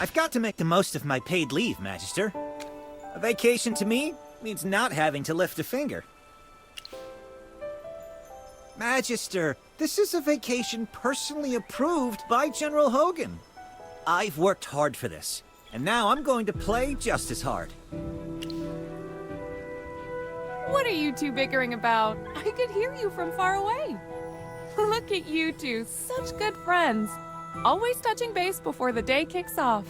I've got to make the most of my paid leave, Magister. A vacation to me means not having to lift a finger. Magister, this is a vacation personally approved by General Hogan. I've worked hard for this, and now I'm going to play just as hard. What are you two bickering about? I could hear you from far away. Look at you two, such good friends. Always touching base before the day kicks off.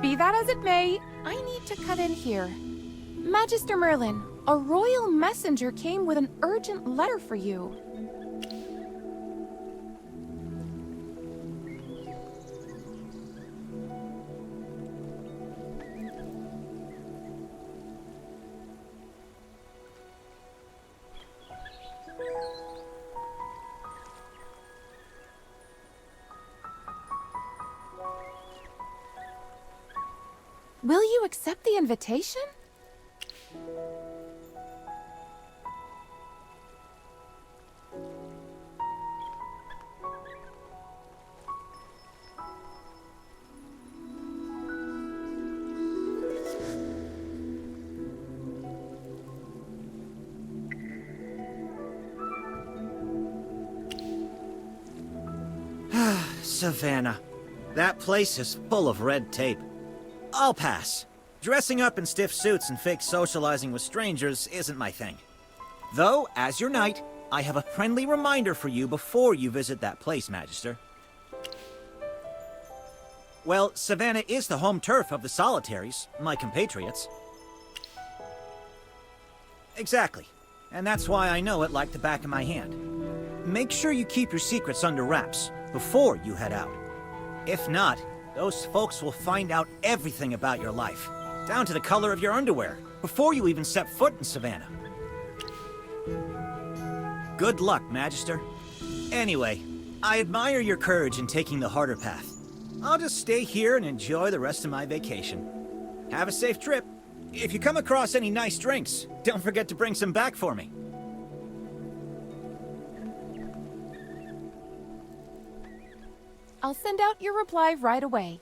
Be that as it may, I need to cut in here. Magister Merlin, a royal messenger came with an urgent letter for you. Will you accept the invitation? Savannah. That place is full of red tape. I'll pass. Dressing up in stiff suits and fake socializing with strangers isn't my thing. Though, as your knight, I have a friendly reminder for you before you visit that place, Magister. Well, Savannah is the home turf of the Solitaries, my compatriots. Exactly. And that's why I know it like the back of my hand. Make sure you keep your secrets under wraps before you head out. If not, those folks will find out everything about your life, down to the color of your underwear, before you even set foot in Savannah. Good luck, Magister. Anyway, I admire your courage in taking the harder path. I'll just stay here and enjoy the rest of my vacation. Have a safe trip. If you come across any nice drinks, don't forget to bring some back for me. I'll send out your reply right away.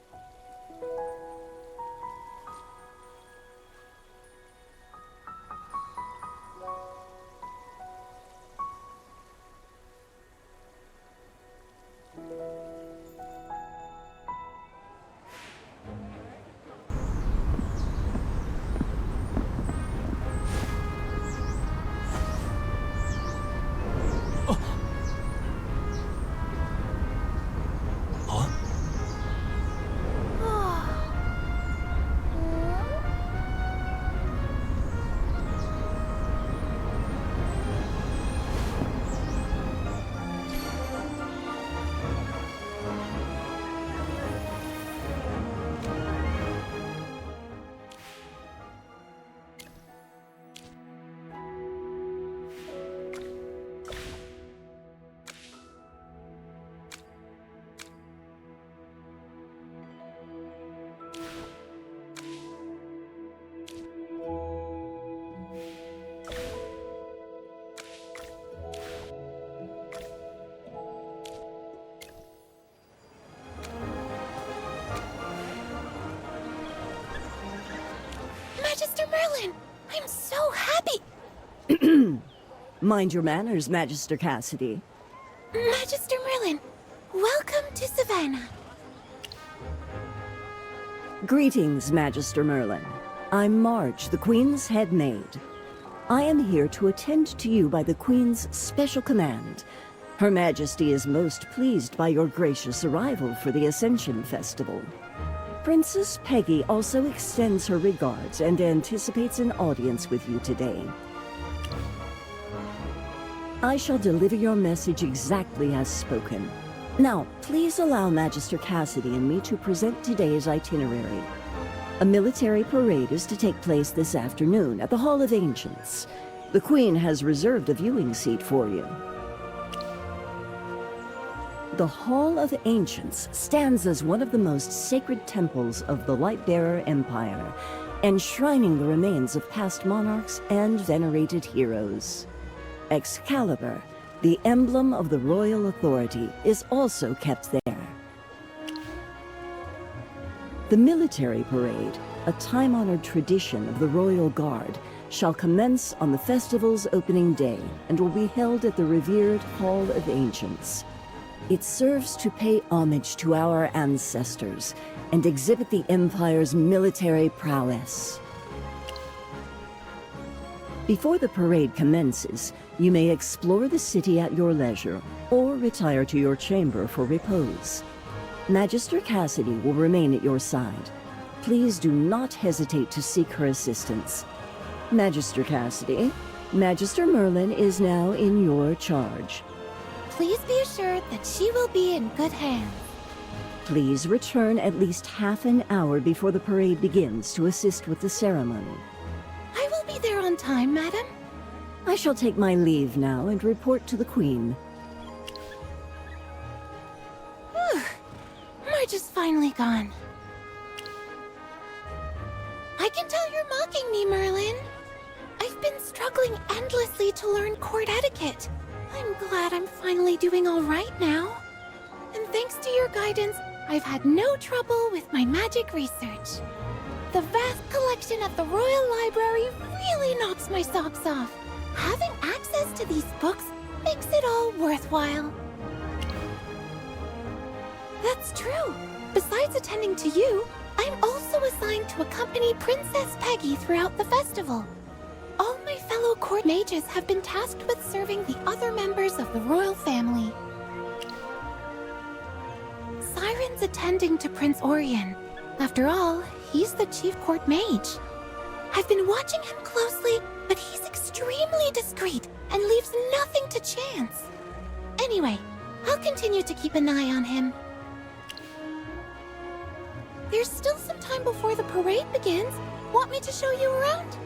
Magister Merlin! I'm so happy! Mind your manners, Magister Cassidy. Magister Merlin, welcome to Savannah. Greetings, Magister Merlin. I'm Marge, the Queen's head maid. I am here to attend to you by the Queen's special command. Her Majesty is most pleased by your gracious arrival for the Ascension Festival. Princess Peggy also extends her regards and anticipates an audience with you today. I shall deliver your message exactly as spoken. Now, please allow Magister Cassidy and me to present today's itinerary. A military parade is to take place this afternoon at the Hall of Ancients. The Queen has reserved a viewing seat for you. The Hall of Ancients stands as one of the most sacred temples of the Lightbearer Empire, enshrining the remains of past monarchs and venerated heroes. Excalibur, the emblem of the royal authority, is also kept there. The military parade, a time-honored tradition of the Royal Guard, shall commence on the festival's opening day and will be held at the revered Hall of Ancients. It serves to pay homage to our ancestors and exhibit the Empire's military prowess. Before the parade commences, you may explore the city at your leisure or retire to your chamber for repose. Magister Cassidy will remain at your side. Please do not hesitate to seek her assistance. Magister Cassidy, Magister Merlin is now in your charge. Please be assured that she will be in good hands. Please return at least half an hour before the parade begins to assist with the ceremony. I will be there on time, madam. I shall take my leave now and report to the Queen. Whew. Marge is finally gone. I can tell you're mocking me, Merlin. I've been struggling endlessly to learn court etiquette. I'm glad I'm finally doing all right now. And thanks to your guidance, I've had no trouble with my magic research. The vast collection at the Royal Library really knocks my socks off. Having access to these books makes it all worthwhile. That's true. Besides attending to you, I'm also assigned to accompany Princess Peggy throughout the festival. All my fellow court mages have been tasked with serving the other members of the royal family. Siren's attending to Prince Orion. After all, he's the chief court mage. I've been watching him closely, but he's extremely discreet and leaves nothing to chance. Anyway, I'll continue to keep an eye on him. There's still some time before the parade begins. Want me to show you around?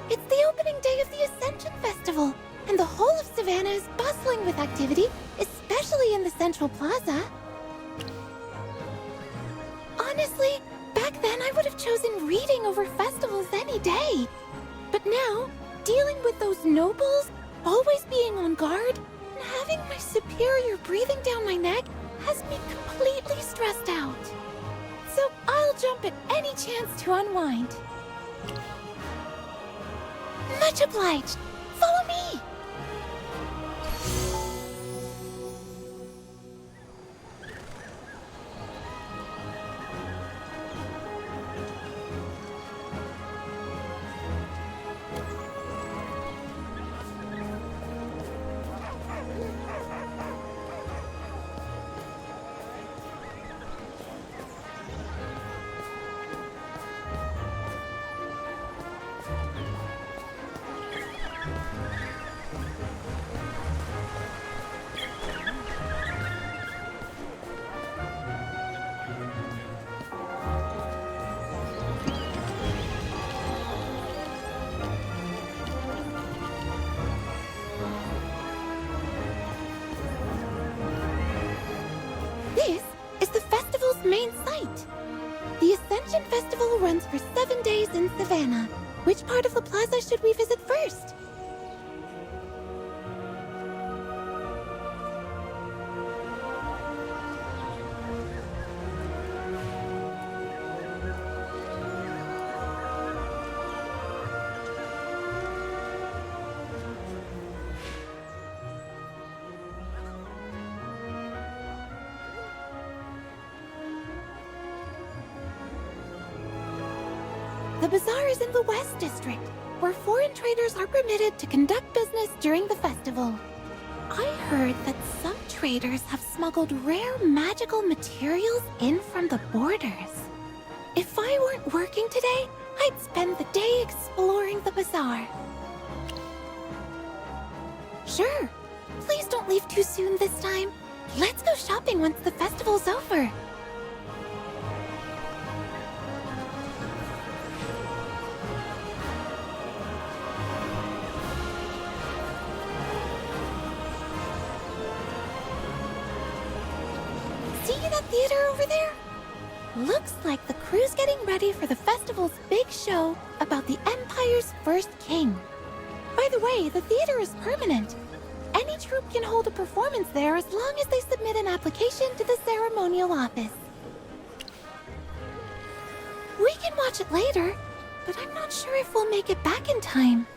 It's the opening day of the Ascension Festival, and the whole of Savannah is bustling with activity, especially in the Central Plaza. Honestly, back then I would have chosen reading over festivals any day. But now, dealing with those nobles, always being on guard, and having my superior breathing down my neck has me completely stressed out. So I'll jump at any chance to unwind. Much obliged. Follow me. This is the festival's main site. The Ascension Festival runs for 7 days in Savannah. Which part of the plaza should we visit first? The bazaar is in the West District, where foreign traders are permitted to conduct business during the festival. I heard that some traders have smuggled rare magical materials in from the borders. If I weren't working today, I'd spend the day exploring the bazaar. Sure. Please don't leave too soon this time. Let's go shopping once the festival's over. See that theater over there? Looks like the crew's getting ready for the festival's big show about the Empire's first king. By the way, the theater is permanent. Any troupe can hold a performance there as long as they submit an application to the ceremonial office. can watch it later, but I'm not sure if we'll make it back in time.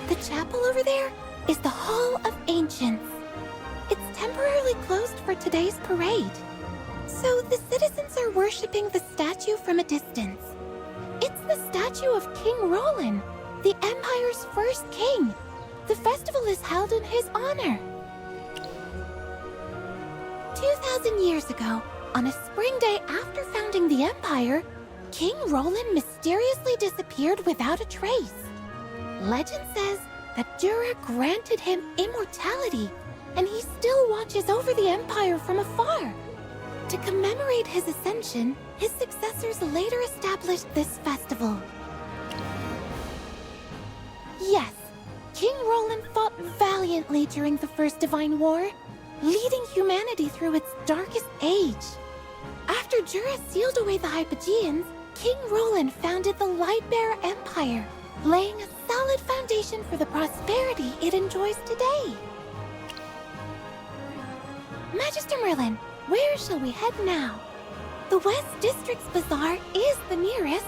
The chapel over there is the Hall of Ancients. It's temporarily closed for today's parade. So the citizens are worshipping the statue from a distance. It's the statue of King Roland, the Empire's first king. The festival is held in his honor. 2,000 years ago, on a spring day after founding the Empire, King Roland mysteriously disappeared without a trace. Legend says that Dura granted him immortality, and he still watches over the Empire from afar. To commemorate his ascension, his successors later established this festival. Yes, King Roland fought valiantly during the First Divine War, leading humanity through its darkest age. After Dura sealed away the Hypogeans, King Roland founded the Lightbearer Empire, laying a solid foundation for the prosperity it enjoys today. Magister Merlin, where shall we head now? The West District's bazaar is the nearest,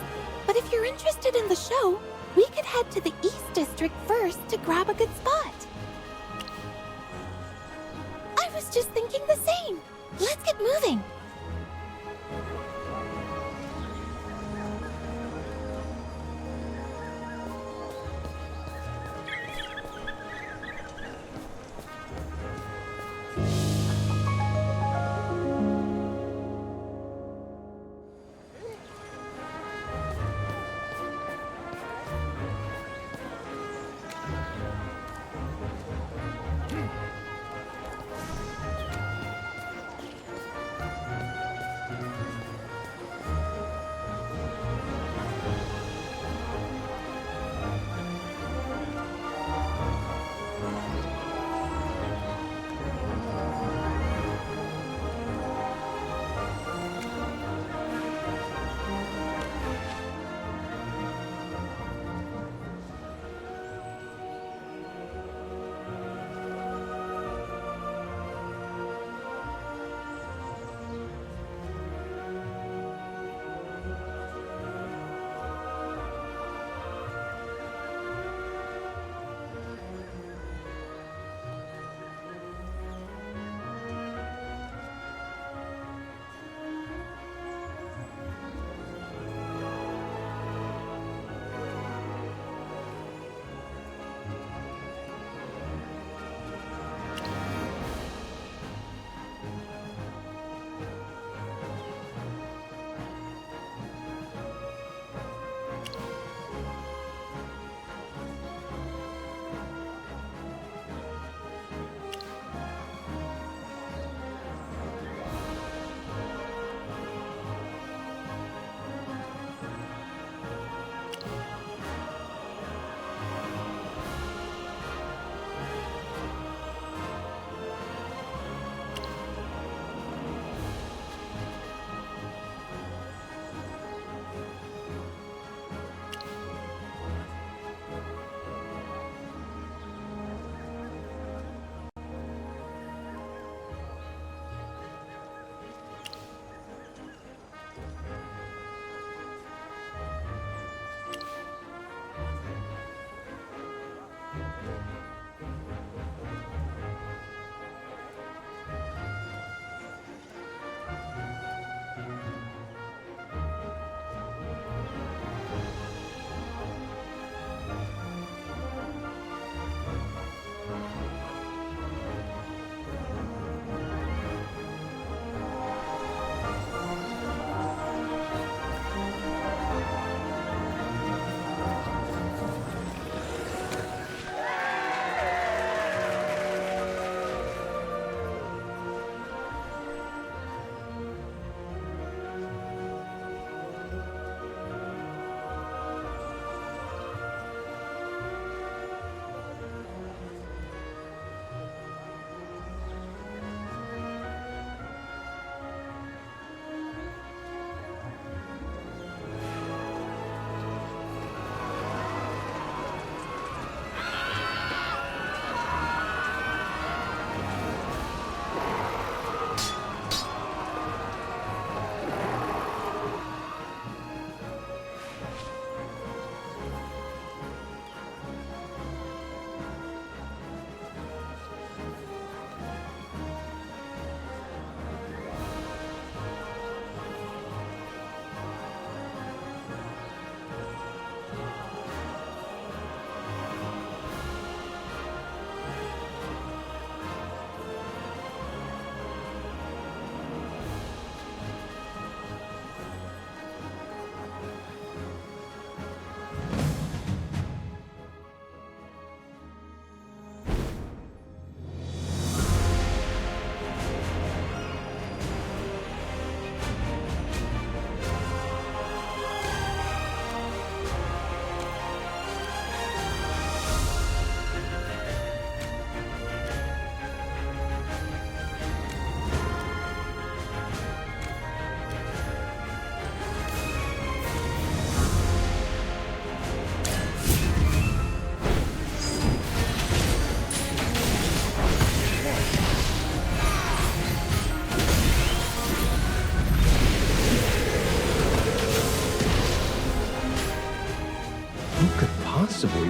but if you're interested in the show, we could head to the East District first to grab a good spot. I was just thinking the same. Let's get moving.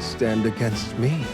stand against me?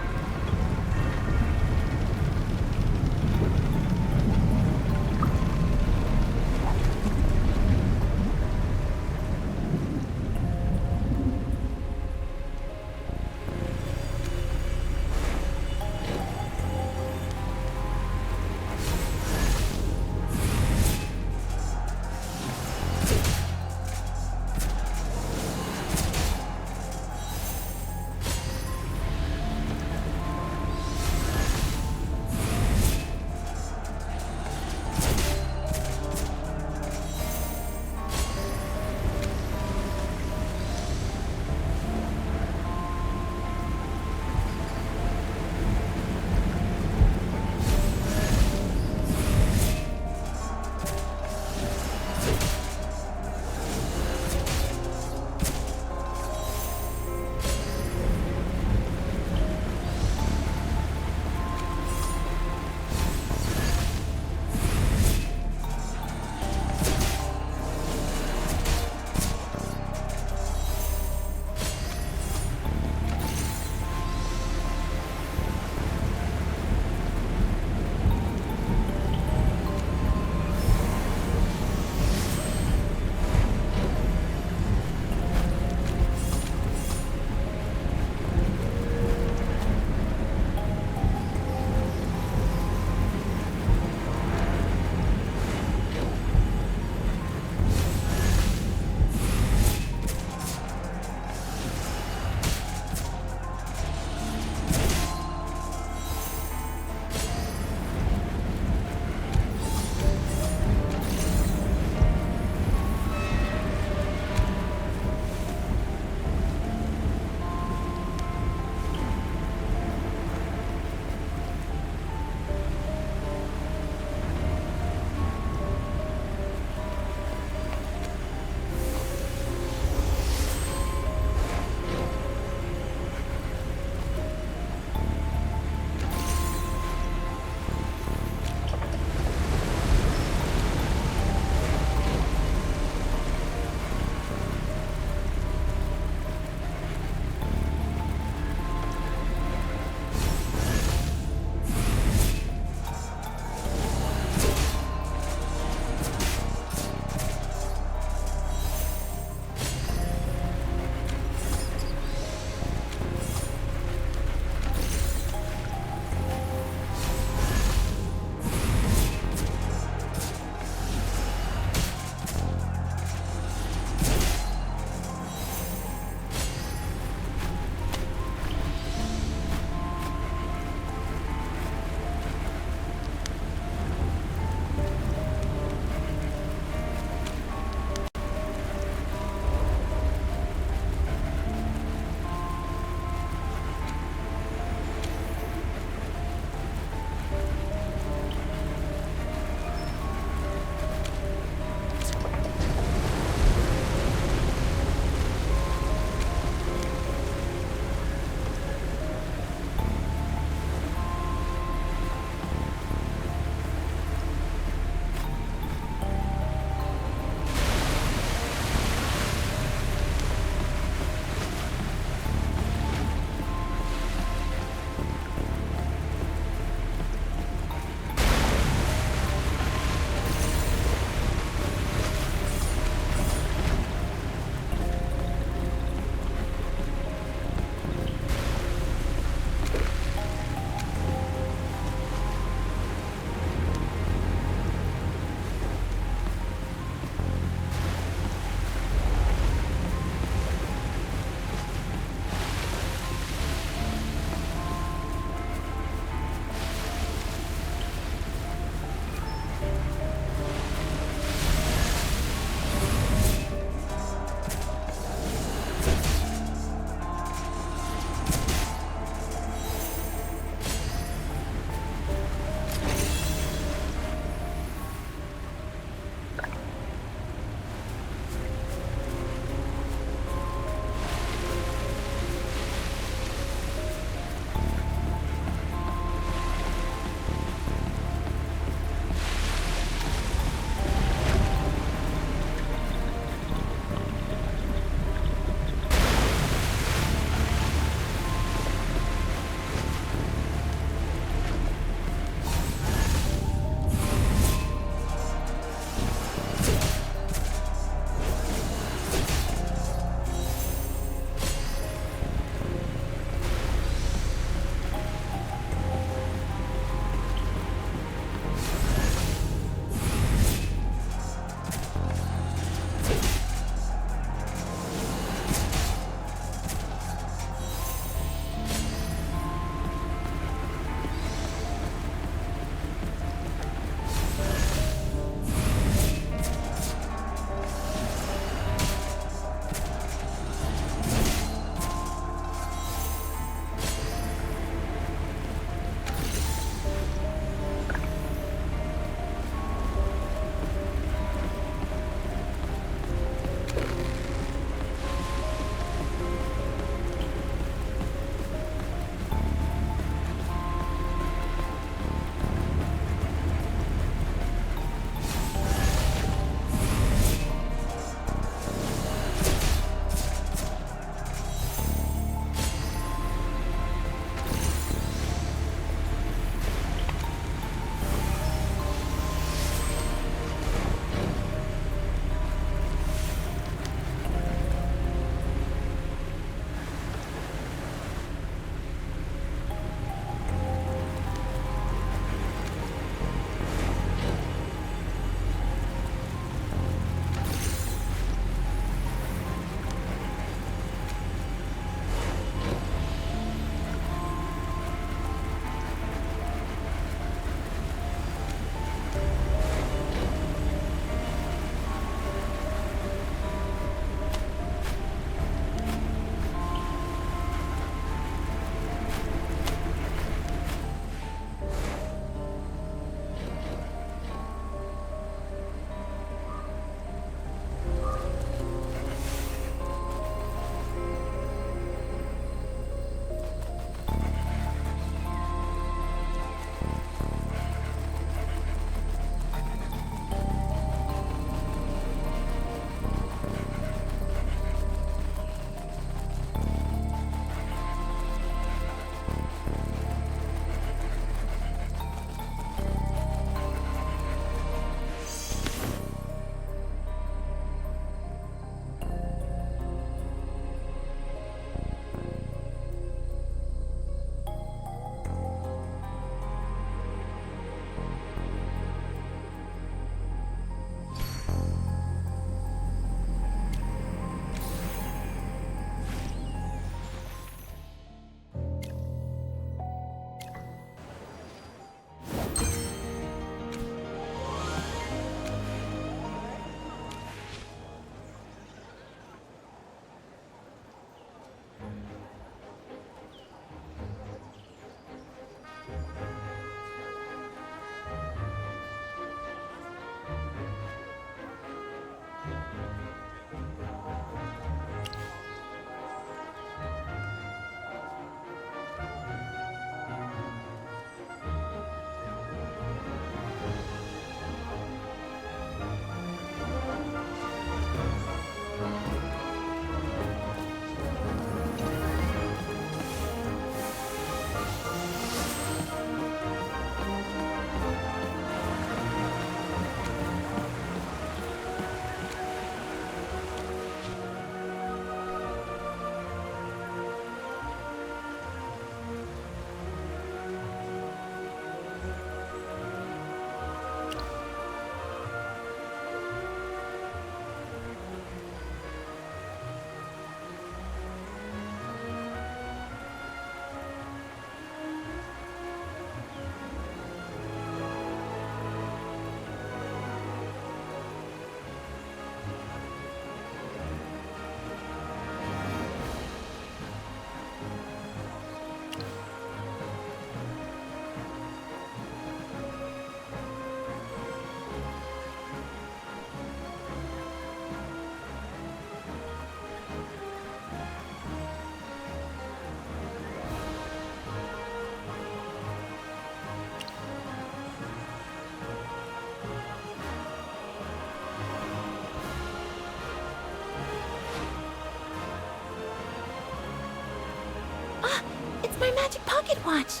magic pocket watch.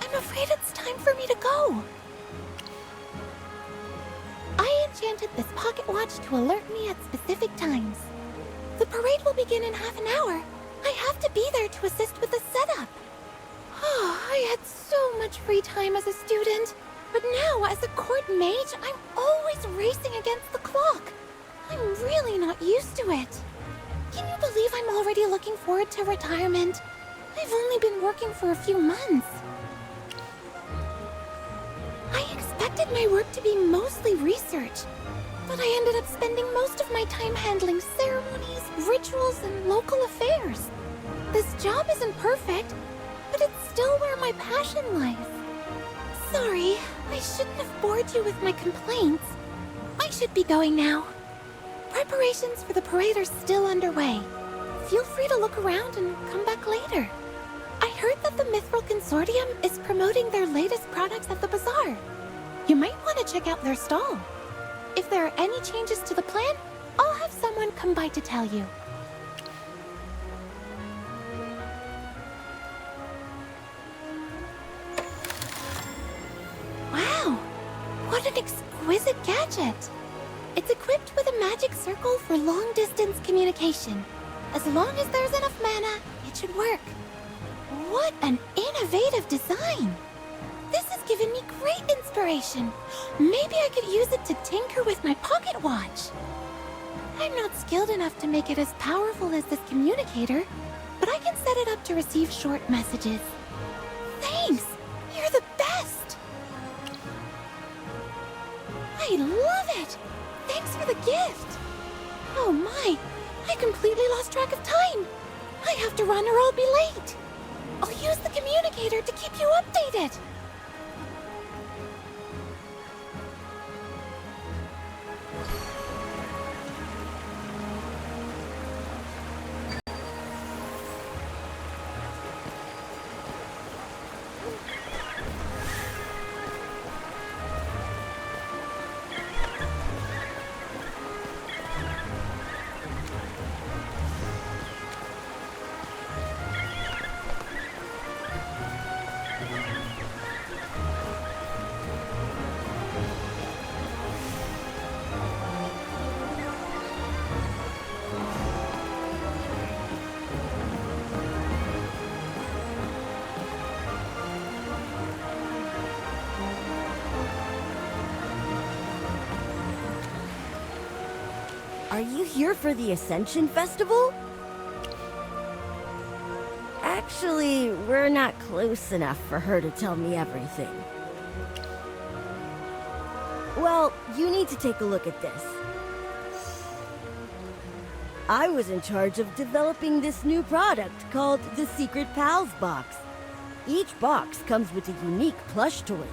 I'm afraid it's time for me to go. I enchanted this pocket watch to alert me at specific times. The parade will begin in half an hour. I have to be there to assist with the setup. Oh, I had so much free time as a student. But now, as a court mage, I'm always racing against the clock. I'm really not used to it. Can you believe I'm already looking forward to retirement? I've only been working for a few months. I expected my work to be mostly research, but I ended up spending most of my time handling ceremonies, rituals, and local affairs. This job isn't perfect, but it's still where my passion lies. Sorry, I shouldn't have bored you with my complaints. I should be going now. Preparations for the parade are still underway. Feel free to look around and come back later. I heard that the Mithril Consortium is promoting their latest products at the bazaar. You might want to check out their stall. If there are any changes to the plan, I'll have someone come by to tell you. Wow! What an exquisite gadget! It's equipped with a magic circle for long-distance communication. As long as there's enough mana, it should work. What an innovative design! This has given me great inspiration. Maybe I could use it to tinker with my pocket watch. I'm not skilled enough to make it as powerful as this communicator, but I can set it up to receive short messages. Thanks! You're the best! I love it! Thanks for the gift! Oh my! I completely lost track of time! I have to run or I'll be late! I'll use the communicator to keep you updated! Are you here for the Ascension Festival? Actually, we're not close enough for her to tell me everything. Well, you need to take a look at this. I was in charge of developing this new product called the Secret Pals Box. Each box comes with a unique plush toy.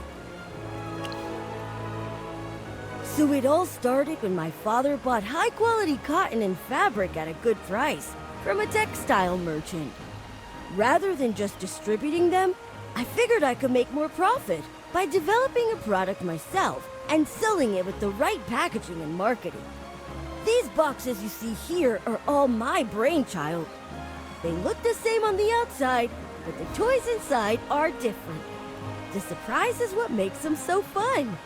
So it all started when my father bought high-quality cotton and fabric at a good price from a textile merchant. Rather than just distributing them, I figured I could make more profit by developing a product myself and selling it with the right packaging and marketing. These boxes you see here are all my brainchild. They look the same on the outside, but the toys inside are different. The surprise is what makes them so fun.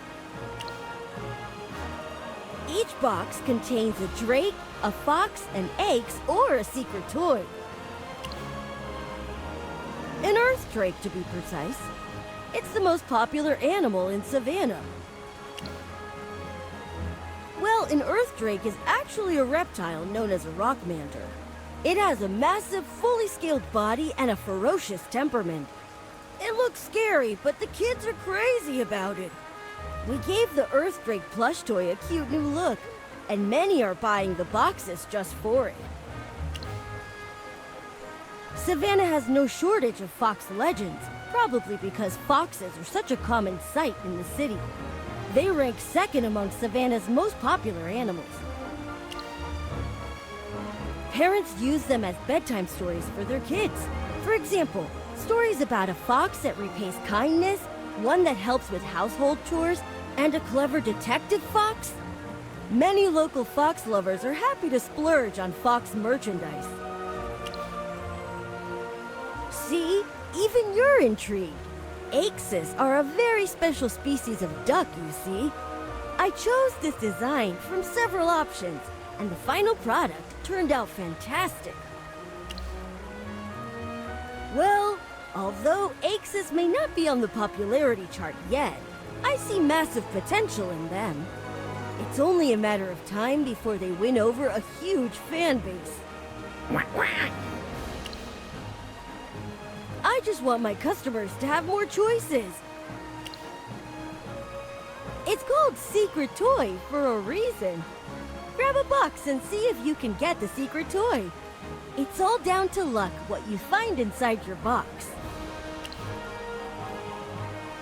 Each box contains a drake, a fox, an eggs, or a secret toy. An earth drake, to be precise. It's the most popular animal in Savannah. Well, an earth drake is actually a reptile known as a rockmander. It has a massive, fully scaled body and a ferocious temperament. It looks scary, but the kids are crazy about it. We gave the Earth Drake plush toy a cute new look, and many are buying the boxes just for it. Savannah has no shortage of fox legends, probably because foxes are such a common sight in the city. They rank second among Savannah's most popular animals. Parents use them as bedtime stories for their kids. For example, stories about a fox that repays kindness, one that helps with household chores, and a clever detective fox? Many local fox lovers are happy to splurge on fox merchandise. See? Even you're intrigued. Axis are a very special species of duck, you see. I chose this design from several options, and the final product turned out fantastic. Well, although Axis may not be on the popularity chart yet, I see massive potential in them. It's only a matter of time before they win over a huge fan base. I just want my customers to have more choices. It's called Secret Toy for a reason. Grab a box and see if you can get the secret toy. It's all down to luck what you find inside your box.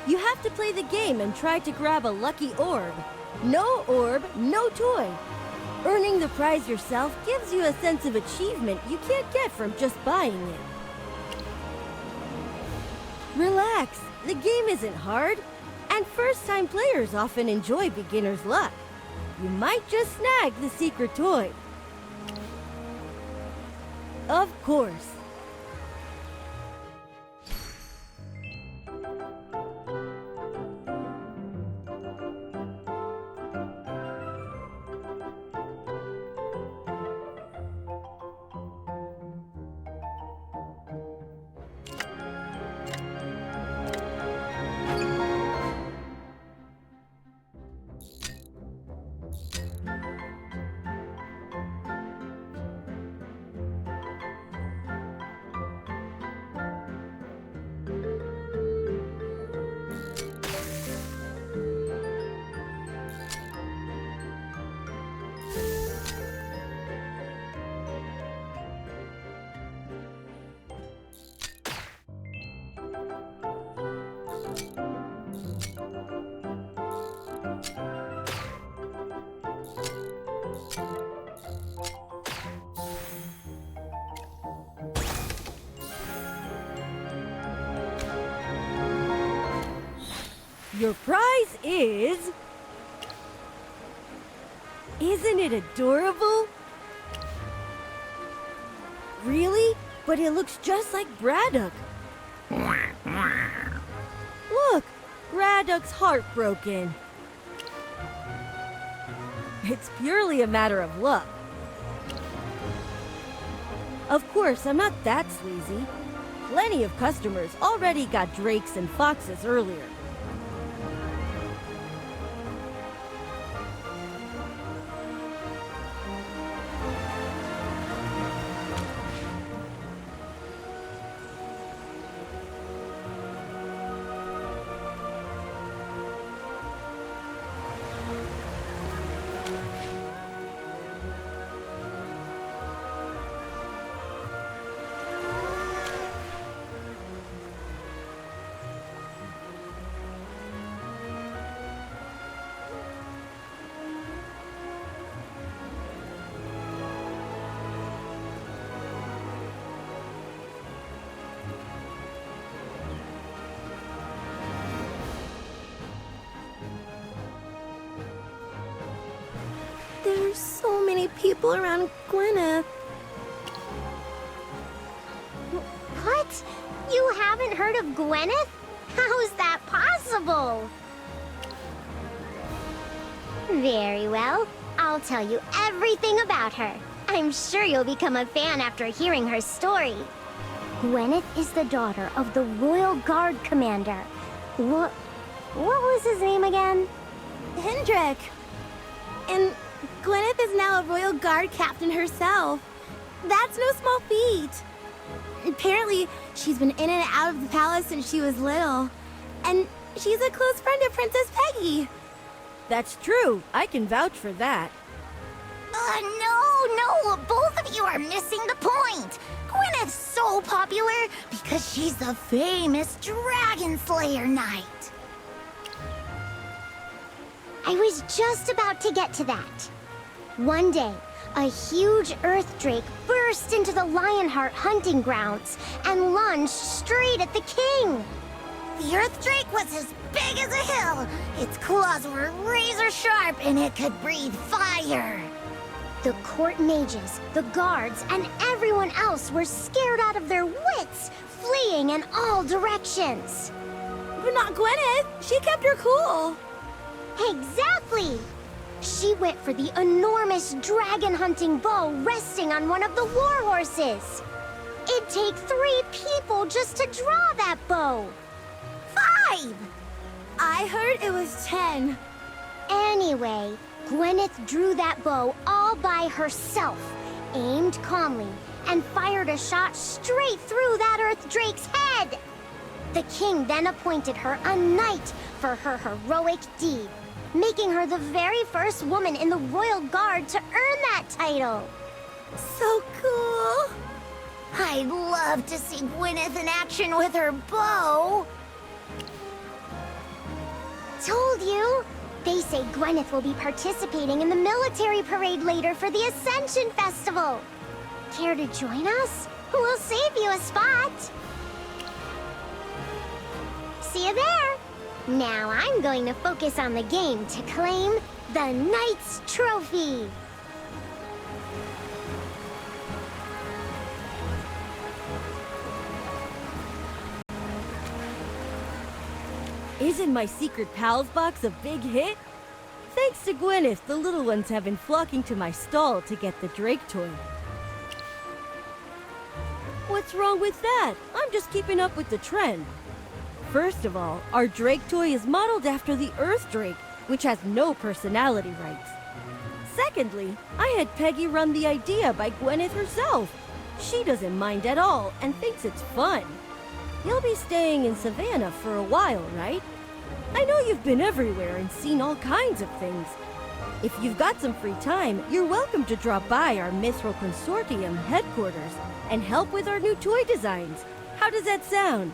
You have to play the game and try to grab a lucky orb. No orb, no toy. Earning the prize yourself gives you a sense of achievement you can't get from just buying it. Relax, the game isn't hard, and first-time players often enjoy beginner's luck. You might just snag the secret toy. Of course. Your prize is... Isn't it adorable? Really? But it looks just like Braddock. Look, Braddock's heartbroken. It's purely a matter of luck. Of course, I'm not that sleazy. Plenty of customers already got drakes and foxes earlier. There's so many people around Gwyneth. What? You haven't heard of Gwyneth? How is that possible? Very well. I'll tell you everything about her. I'm sure you'll become a fan after hearing her story. Gwyneth is the daughter of the Royal Guard Commander. What was his name again? Hendrik. And Gwyneth is now a Royal Guard captain herself. That's no small feat. Apparently, she's been in and out of the palace since she was little. And she's a close friend of Princess Peggy. That's true. I can vouch for that. No, both of you are missing the point. Gwyneth's so popular because she's the famous Dragon Slayer Knight. I was just about to get to that. One day, a huge earth drake burst into the Lionheart hunting grounds and lunged straight at the king. The earth drake was as big as a hill. Its claws were razor sharp and it could breathe fire. The court mages, the guards, and everyone else were scared out of their wits, fleeing in all directions. But not Gwyneth. She kept her cool. Exactly! She went for the enormous dragon-hunting bow resting on one of the war horses. It'd take 3 people just to draw that bow. 5! I heard it was 10. Anyway, Gwyneth drew that bow all by herself, aimed calmly, and fired a shot straight through that Earth Drake's head. The king then appointed her a knight for her heroic deed, making her the very first woman in the royal guard to earn that title. So cool. I'd love to see Gwyneth in action with her bow. Told you! They say Gwyneth will be participating in the military parade later for the Ascension Festival. Care to join us? We'll save you a spot. See you there. Now I'm going to focus on the game to claim the Knight's Trophy. Isn't my secret pals box a big hit? Thanks to Gwyneth, the little ones have been flocking to my stall to get the Drake toy. What's wrong with that? I'm just keeping up with the trend. First of all, our Drake toy is modeled after the Earth Drake, which has no personality rights. Secondly, I had Peggy run the idea by Gwyneth herself. She doesn't mind at all and thinks it's fun. You'll be staying in Savannah for a while, right? I know you've been everywhere and seen all kinds of things. If you've got some free time, you're welcome to drop by our Mithril Consortium headquarters and help with our new toy designs. How does that sound?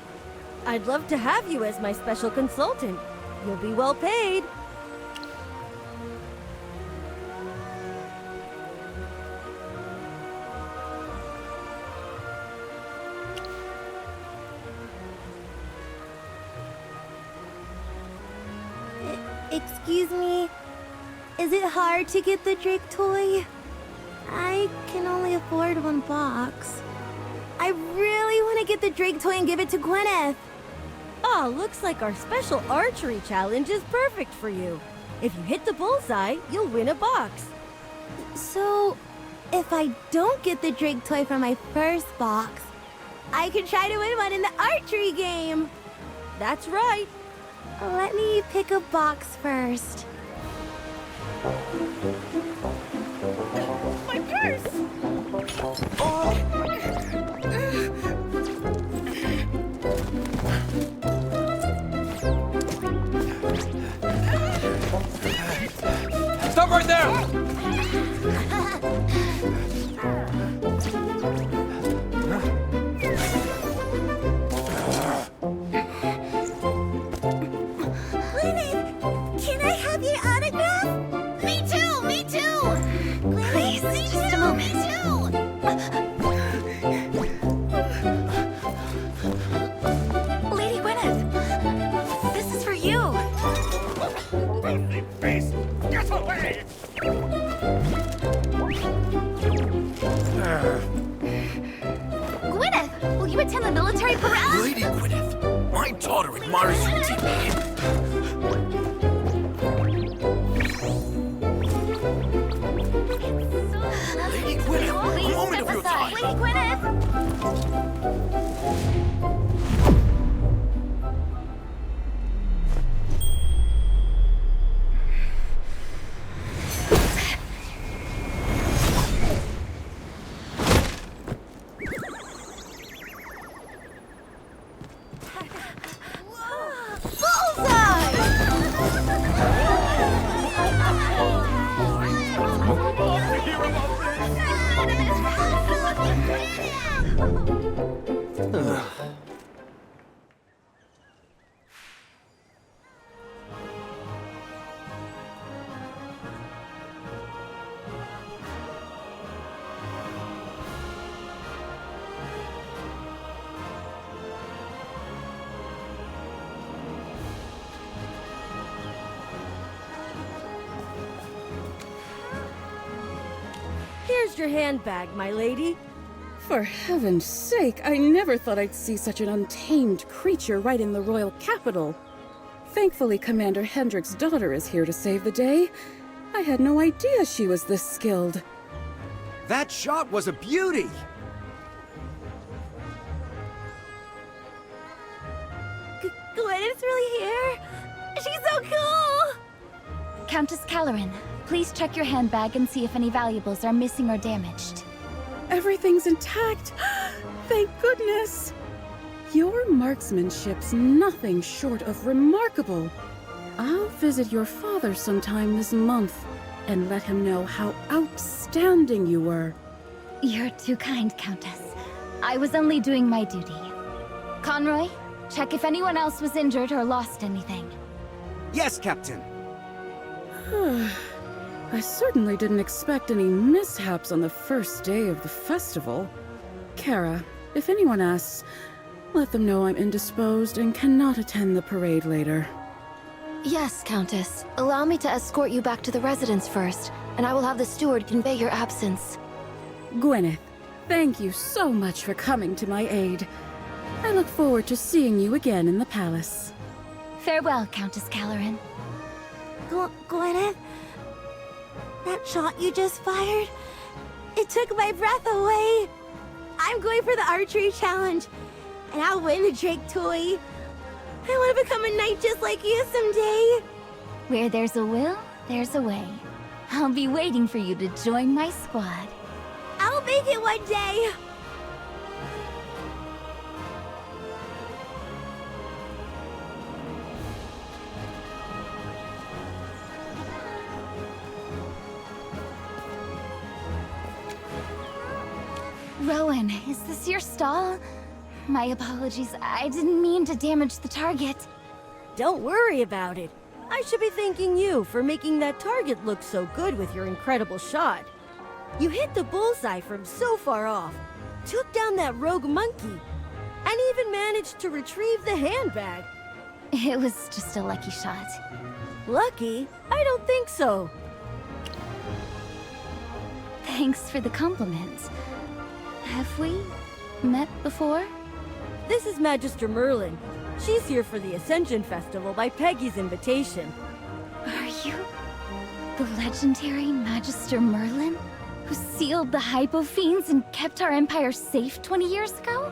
I'd love to have you as my special consultant. You'll be well paid. Excuse me, is it hard to get the Drake toy? I can only afford 1 box. I really want to get the Drake toy and give it to Gwyneth. Oh, looks like our special archery challenge is perfect for you. If you hit the bullseye, you'll win a box. So, if I don't get the Drake toy from my first box, I can try to win one in the archery game. That's right. Let me pick a box first. My purse! Stop right there! Can I have your autograph? Me too! Please, just a moment. Me too! Lady Gwyneth, this is for you. Face, get away! Gwyneth, will you attend the military parade? Lady Gwyneth, my daughter admires you deeply. Lady Gwyneth, a moment of your time. Lady Gwyneth! Here's your handbag, my lady. For heaven's sake, I never thought I'd see such an untamed creature right in the royal capital. Thankfully, Commander Hendrick's daughter is here to save the day. I had no idea she was this skilled. That shot was a beauty! Gwyneth's really here? She's so cool! Countess Caloran, please check your handbag and see if any valuables are missing or damaged. Everything's intact! Thank goodness! Your marksmanship's nothing short of remarkable. I'll visit your father sometime this month and let him know how outstanding you were. You're too kind, Countess. I was only doing my duty. Conroy, check if anyone else was injured or lost anything. Yes, Captain. I certainly didn't expect any mishaps on the first day of the festival. Kara, if anyone asks, let them know I'm indisposed and cannot attend the parade later. Yes, Countess. Allow me to escort you back to the residence first, and I will have the steward convey your absence. Gwyneth, thank you so much for coming to my aid. I look forward to seeing you again in the palace. Farewell, Countess Caloran. Gwyneth? That shot you just fired? It took my breath away. I'm going for the archery challenge, and I'll win the Drake toy. I want to become a knight just like you someday. Where there's a will, there's a way. I'll be waiting for you to join my squad. I'll make it one day. Rowan, is this your stall? My apologies, I didn't mean to damage the target. Don't worry about it. I should be thanking you for making that target look so good with your incredible shot. You hit the bullseye from so far off, took down that rogue monkey, and even managed to retrieve the handbag. It was just a lucky shot. Lucky? I don't think so. Thanks for the compliment. Have we met before? This is Magister Merlin. She's here for the Ascension Festival by Peggy's invitation. Are you the legendary Magister Merlin, who sealed the Hypofiends and kept our empire safe 20 years ago?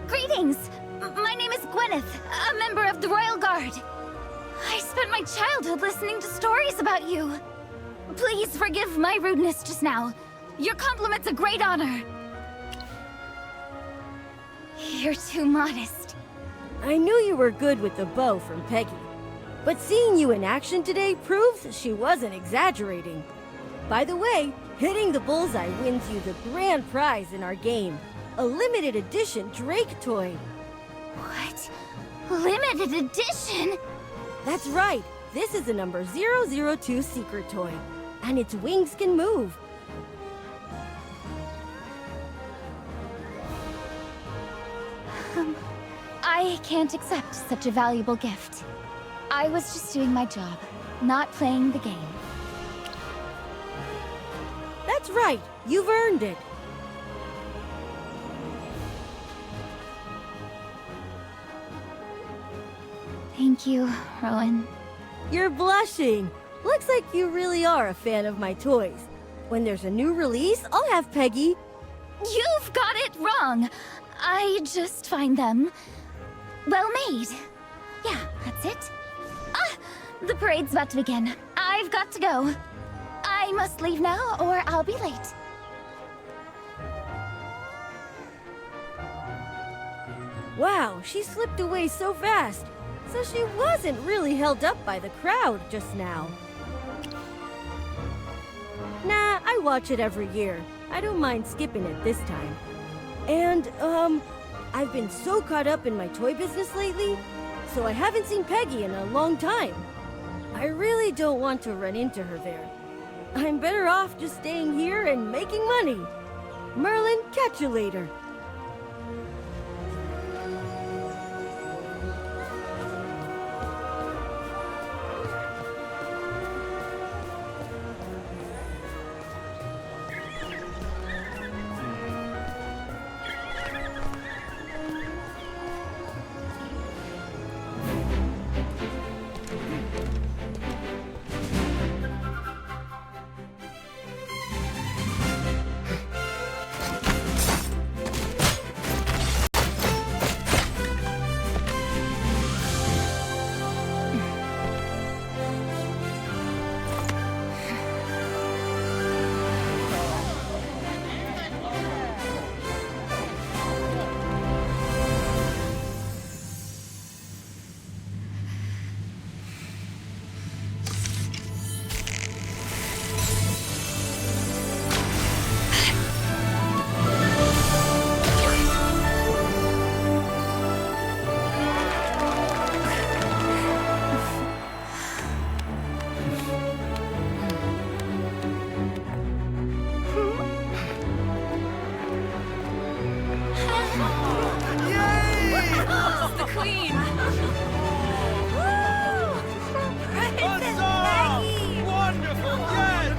Greetings! My name is Gwyneth, a member of the Royal Guard. I spent my childhood listening to stories about you. Please forgive my rudeness just now. Your compliment's a great honor. You're too modest. I knew you were good with the bow from Peggy, but seeing you in action today proves she wasn't exaggerating. By the way, hitting the bullseye wins you the grand prize in our game, a limited edition Drake toy. What? Limited edition? That's right. This is a number 002 secret toy, and its wings can move. I can't accept such a valuable gift. I was just doing my job, not playing the game. That's right. You've earned it. Thank you, Rowan. You're blushing. Looks like you really are a fan of my toys. When there's a new release, I'll have Peggy. You've got it wrong. I just find them well made. Yeah, that's it. Ah, the parade's about to begin. I've got to go. I must leave now or I'll be late. Wow, she slipped away so fast. So she wasn't really held up by the crowd just now. Nah, I watch it every year. I don't mind skipping it this time. And, I've been so caught up in my toy business lately, so I haven't seen Peggy in a long time. I really don't want to run into her there. I'm better off just staying here and making money. Merlin, catch you later. Queen! Huzzah! Wonderful, yes!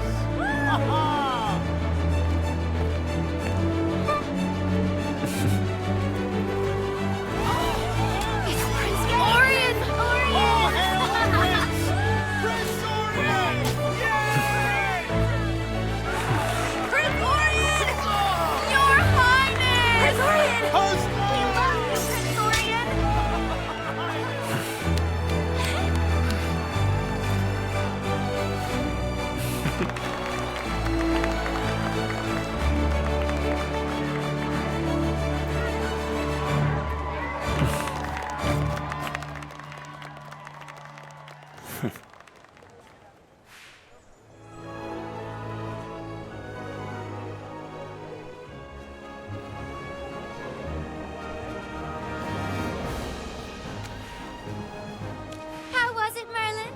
How was it, Merlin?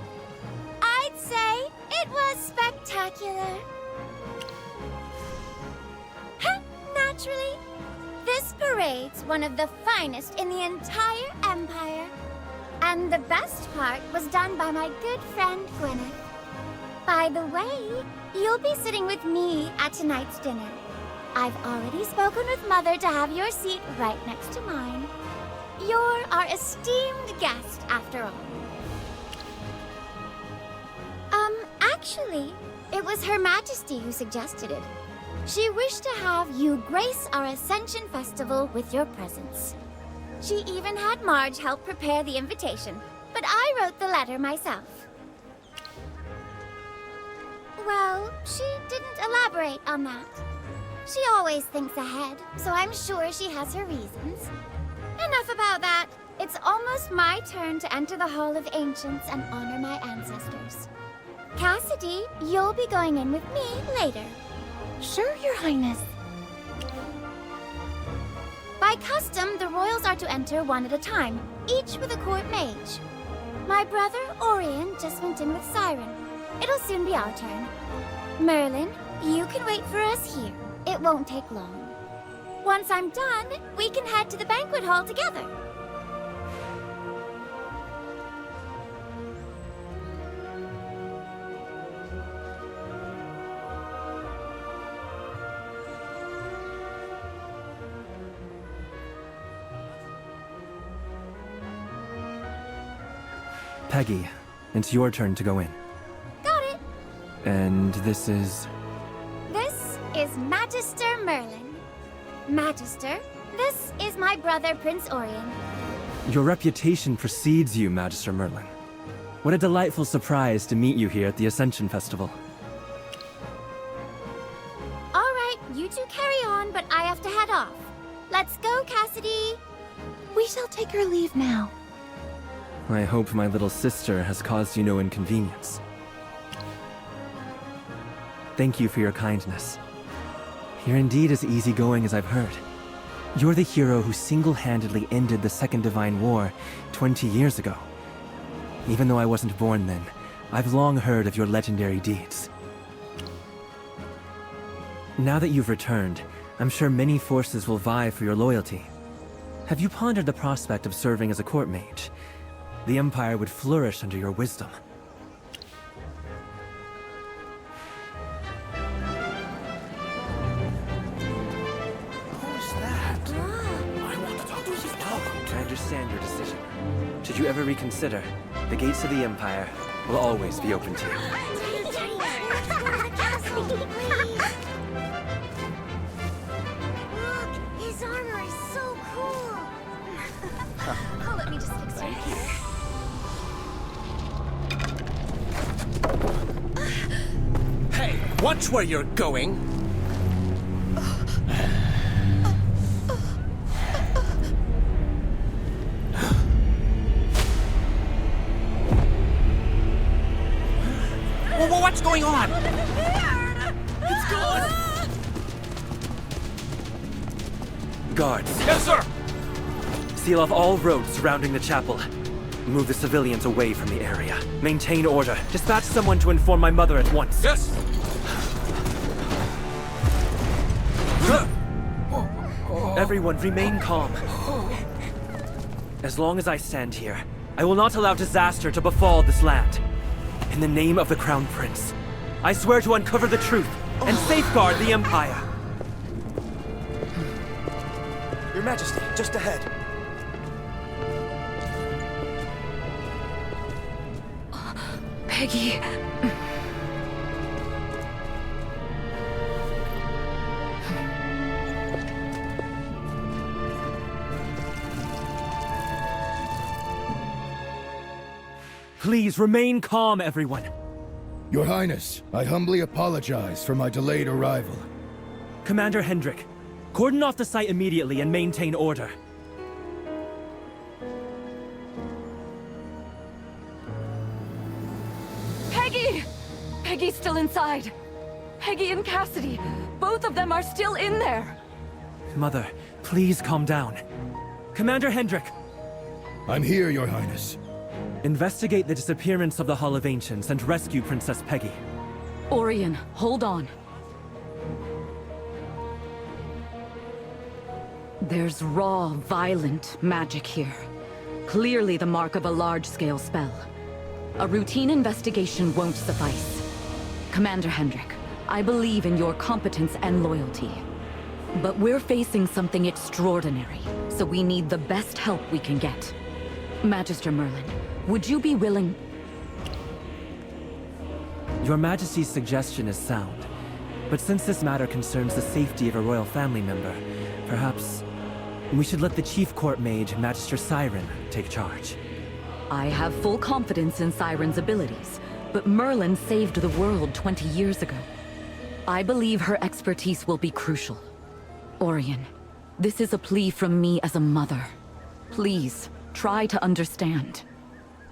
I'd say it was spectacular. Naturally. This parade's one of the finest in the entire Empire. And the best part was done by my good friend Gwyneth. By the way, you'll be sitting with me at tonight's dinner. I've already spoken with Mother to have your seat right next to mine. You're our esteemed guest, after all. Actually, it was Her Majesty who suggested it. She wished to have you grace our Ascension Festival with your presence. She even had Marge help prepare the invitation, but I wrote the letter myself. Well, she didn't elaborate on that. She always thinks ahead, so I'm sure she has her reasons. Enough about that. It's almost my turn to enter the Hall of Ancients and honor my ancestors. Cassidy, you'll be going in with me later. Sure, Your Highness. By custom, the royals are to enter one at a time, each with a court mage. My brother, Orion, just went in with Siren. It'll soon be our turn. Merlin, you can wait for us here. It won't take long. Once I'm done, we can head to the banquet hall together. Peggy, it's your turn to go in. Got it. And this is... This is Magister Merlin. Magister, this is my brother, Prince Orion. Your reputation precedes you, Magister Merlin. What a delightful surprise to meet you here at the Ascension Festival. All right, you two carry on, but I have to head off. Let's go, Cassidy. We shall take our leave now. I hope my little sister has caused you no inconvenience. Thank you for your kindness. You're indeed as easygoing as I've heard. You're the hero who single-handedly ended the Second Divine War 20 years ago. Even though I wasn't born then, I've long heard of your legendary deeds. Now that you've returned, I'm sure many forces will vie for your loyalty. Have you pondered the prospect of serving as a court mage? The Empire would flourish under your wisdom. Who's that? I want to talk to him. I understand your decision. Should you ever reconsider, the gates of the Empire will always be open to you. Look, his armor is so cool. Oh, let me just fix your hair. Hey, watch where you're going. What's going on? It's gone. Guards, Yes, sir. seal off all roads surrounding the chapel. Move the civilians away from the area. Maintain order. Dispatch someone to inform my mother at once. Yes. Everyone, remain calm. As long as I stand here, I will not allow disaster to befall this land. In the name of the Crown Prince, I swear to uncover the truth and safeguard the Empire. Your Majesty, just ahead. Peggy. Please remain calm, everyone. Your Highness, I humbly apologize for my delayed arrival. Commander Hendrik, cordon off the site immediately and maintain order. Peggy! Peggy's still inside. Peggy and Cassidy, both of them are still in there. Mother, please calm down. Commander Hendrik! I'm here, Your Highness. Investigate the disappearance of the Hall of Ancients and rescue Princess Peggy. Orion, hold on. There's raw, violent magic here. Clearly the mark of a large-scale spell. A routine investigation won't suffice. Commander Hendrik, I believe in your competence and loyalty. But we're facing something extraordinary, so we need the best help we can get. Magister Merlin, would you be willing? Your Majesty's suggestion is sound, but since this matter concerns the safety of a royal family member, perhaps we should let the Chief Court Mage, Magister Siren, take charge. I have full confidence in Siren's abilities, but Merlin saved the world 20 years ago. I believe her expertise will be crucial. Orion, this is a plea from me as a mother. Please, try to understand.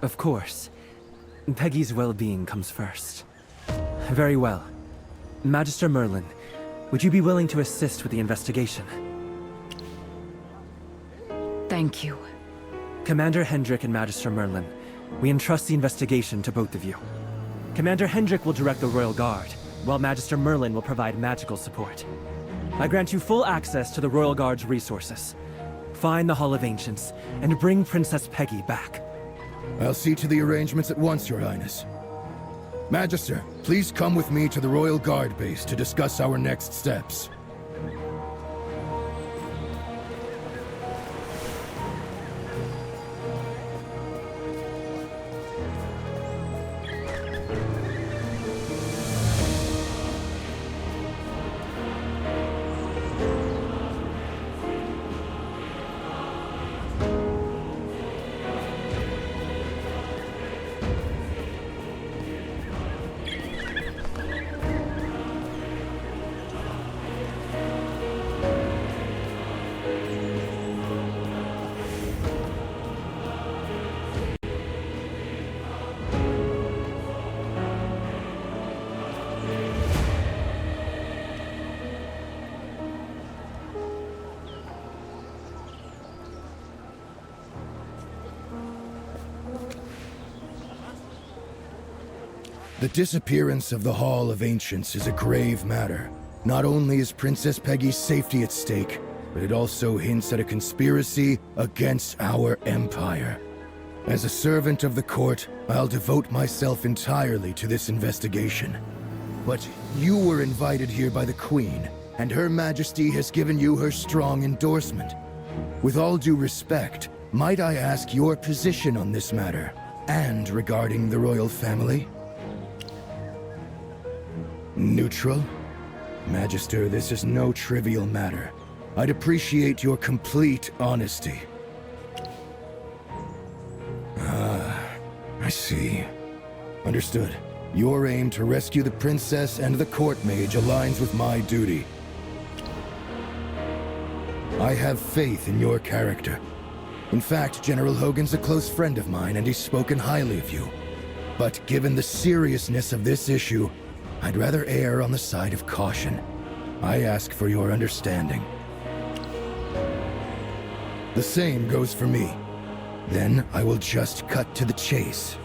Of course. Peggy's well-being comes first. Very well. Magister Merlin, would you be willing to assist with the investigation? Thank you. Commander Hendrik and Magister Merlin, we entrust the investigation to both of you. Commander Hendrik will direct the Royal Guard, while Magister Merlin will provide magical support. I grant you full access to the Royal Guard's resources. Find the Hall of Ancients, and bring Princess Peggy back. I'll see to the arrangements at once, Your Highness. Magister, please come with me to the Royal Guard base to discuss our next steps. The disappearance of the Hall of Ancients is a grave matter. Not only is Princess Peggy's safety at stake, but it also hints at a conspiracy against our empire. As a servant of the court, I'll devote myself entirely to this investigation. But you were invited here by the Queen, and Her Majesty has given you her strong endorsement. With all due respect, might I ask your position on this matter, and regarding the royal family? Neutral? Magister, this is no trivial matter. I'd appreciate your complete honesty. I see. Understood. Your aim to rescue the princess and the court mage aligns with my duty. I have faith in your character. In fact, General Hogan's a close friend of mine, and he's spoken highly of you. But given the seriousness of this issue, I'd rather err on the side of caution. I ask for your understanding. The same goes for me. Then I will just cut to the chase.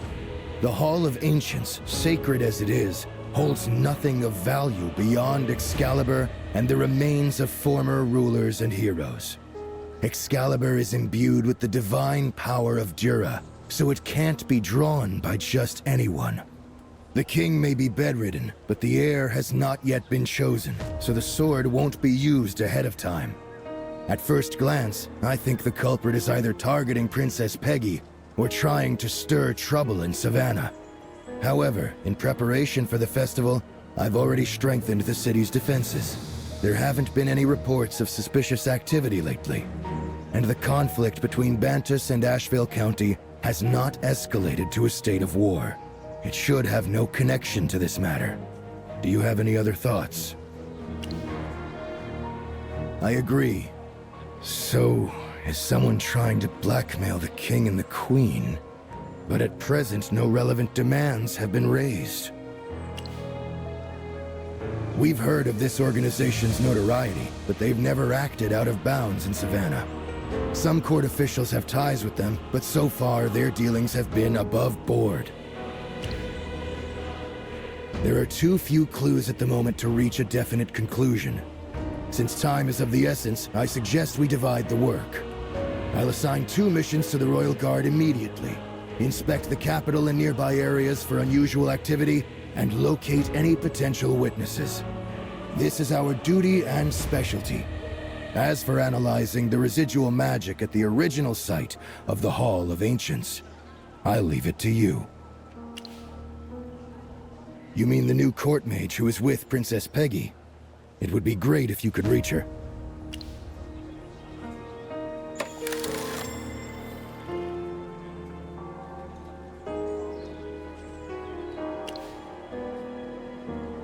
The Hall of Ancients, sacred as it is, holds nothing of value beyond Excalibur and the remains of former rulers and heroes. Excalibur is imbued with the divine power of Dura, so it can't be drawn by just anyone. The king may be bedridden, but the heir has not yet been chosen, so the sword won't be used ahead of time. At first glance, I think the culprit is either targeting Princess Peggy or trying to stir trouble in Savannah. However, in preparation for the festival, I've already strengthened the city's defenses. There haven't been any reports of suspicious activity lately, and the conflict between Bantus and Asheville County has not escalated to a state of war. It should have no connection to this matter. Do you have any other thoughts? I agree. So, is someone trying to blackmail the king and the queen? But at present, no relevant demands have been raised. We've heard of this organization's notoriety, but they've never acted out of bounds in Savannah. Some court officials have ties with them, but so far their dealings have been above board. There are too few clues at the moment to reach a definite conclusion. Since time is of the essence, I suggest we divide the work. I'll assign 2 missions to the Royal Guard immediately. Inspect the capital and nearby areas for unusual activity, and locate any potential witnesses. This is our duty and specialty. As for analyzing the residual magic at the original site of the Hall of Ancients, I'll leave it to you. You mean the new court mage who is with Princess Peggy? It would be great if you could reach her.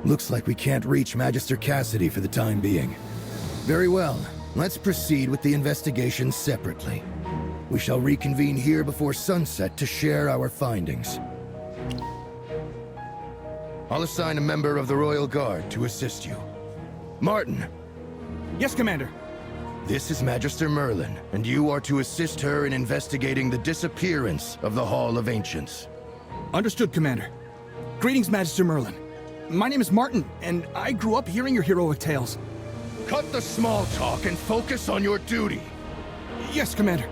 Looks like we can't reach Magister Cassidy for the time being. Very well. Let's proceed with the investigation separately. We shall reconvene here before sunset to share our findings. I'll assign a member of the Royal Guard to assist you. Martin! Yes, Commander. This is Magister Merlin, and you are to assist her in investigating the disappearance of the Hall of Ancients. Understood, Commander. Greetings, Magister Merlin. My name is Martin, and I grew up hearing your heroic tales. Cut the small talk and focus on your duty. Yes, Commander.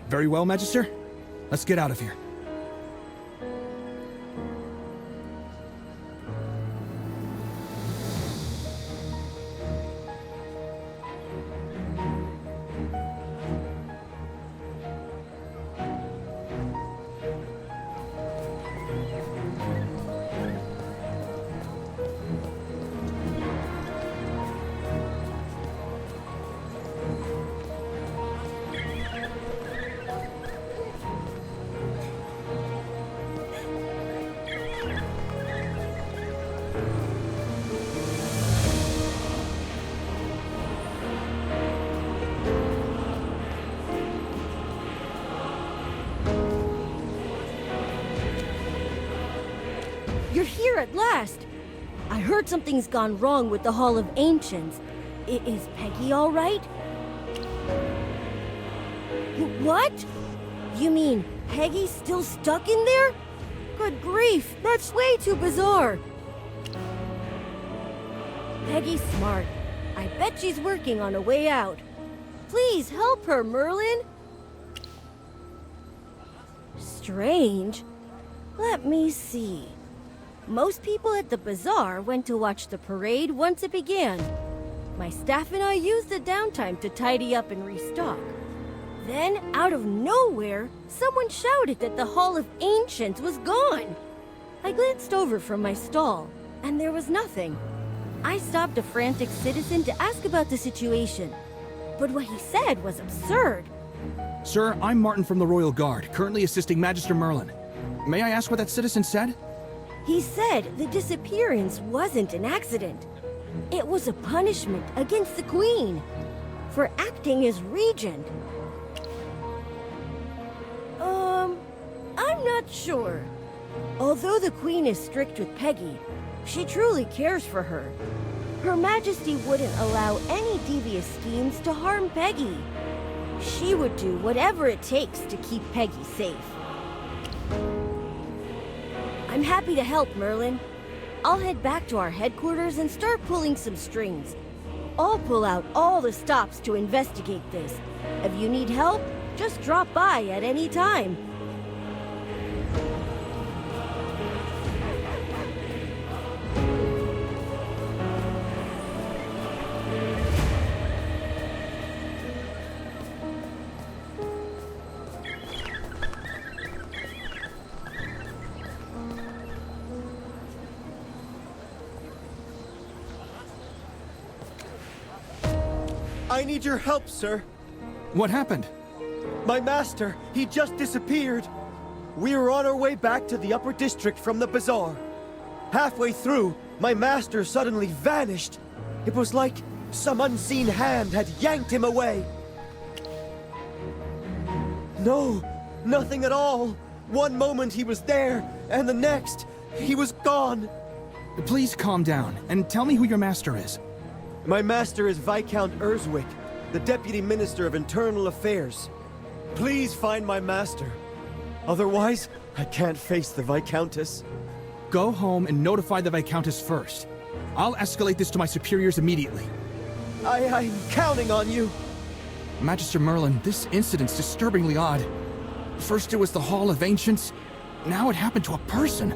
Very well, Magister. Let's get out of here. You're here at last! I heard something's gone wrong with the Hall of Ancients. Is Peggy all right? What? You mean Peggy's still stuck in there? Good grief, that's way too bizarre. Peggy's smart. I bet she's working on a way out. Please help her, Merlin. Strange. Let me see. Most people at the bazaar went to watch the parade once it began. My staff and I used the downtime to tidy up and restock. Then, out of nowhere, someone shouted that the Hall of Ancients was gone. I glanced over from my stall, and there was nothing. I stopped a frantic citizen to ask about the situation. But what he said was absurd. Sir, I'm Martin from the Royal Guard, currently assisting Magister Merlin. May I ask what that citizen said? He said the disappearance wasn't an accident. It was a punishment against the Queen for acting as regent. I'm not sure. Although the Queen is strict with Peggy, she truly cares for her. Her Majesty wouldn't allow any devious schemes to harm Peggy. She would do whatever it takes to keep Peggy safe. I'm happy to help, Merlin. I'll head back to our headquarters and start pulling some strings. I'll pull out all the stops to investigate this. If you need help, just drop by at any time. I need your help, sir. What happened? My master, he just disappeared. We were on our way back to the upper district from the bazaar. Halfway through, my master suddenly vanished. It was like some unseen hand had yanked him away. No, nothing at all. One moment he was there, and the next, he was gone. Please calm down, and tell me who your master is. My master is Viscount Erzwick, the Deputy Minister of Internal Affairs. Please find my master. Otherwise, I can't face the Viscountess. Go home and notify the Viscountess first. I'll escalate this to my superiors immediately. I'm counting on you. Magister Merlin, this incident's disturbingly odd. First it was the Hall of Ancients, now it happened to a person.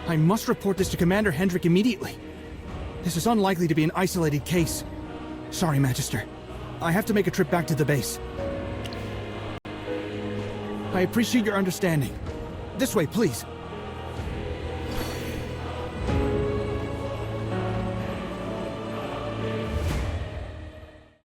I must report this to Commander Hendrik immediately. This is unlikely to be an isolated case. Sorry, Magister. I have to make a trip back to the base. I appreciate your understanding. This way, please.